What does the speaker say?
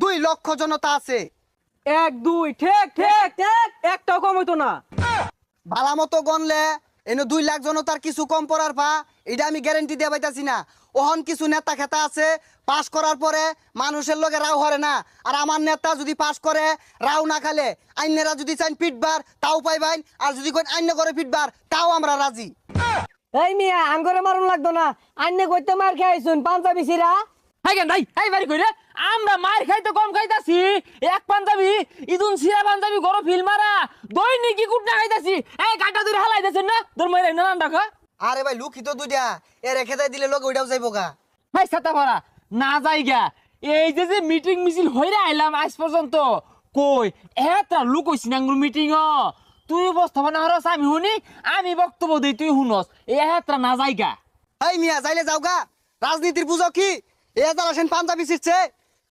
2 লক্ষ জনতা আছে। 1 2 ঠিক ঠিক ঠিক একটাও কম হইতো না। ভালা মতো গনলে এনে 2 লাখ জনতার কিছু কম পড়ার পা এটা আমি গ্যারান্টি দিয়ে পাইতাছি না। ওহন কিছু নেতা খেতা আছে পাস করার পরে মানুষের লগে রাও হরে না। আর আমার নেতা যদি পাস করে রাও না খালে আইনেরা যদি চাইন পিটবার তাও পাইবাইন, আর যদি কোন আইনে করে পিটবার তাও আমরা রাজি। এই মিয়া আঙ্গরে মারুন লাগতো না, আন্নে কইতে মার খাইছুন পাঞ্জাবি সিরা। হাই কেন ভাই হাই বাড়ি কইরে আমরা মার খাইতে কম খাইতাছি। এক পাঞ্জাবি ইদুন সিরা পাঞ্জাবি গরো ফিল মারা দৈনিক কি কুটনা খাইতাছি। এই গাটা ধরে হালাই দেছেন না তোর মাইরা না ডাকা। আরে ভাই লুকিত দুইটা এ রেখে দেয় দিলে লোক ওইটাও যাইব গা। হাই ছাতা ভরা না যাইগা। এই যে মিটিং মিছিল হইরা আইলাম আজ পর্যন্ত কই এত লোক হইছি নাঙ্গুর মিটিং তুই উপস্থাপনা হরস আমি শুনি, আমি বক্তব্য দিই তুই শুনস এত না যাইগা। এই মিয়া যাইলে যাও গা, রাজনীতির বুঝো কি? এ যারা সেন পাঞ্জাবি ছিটছে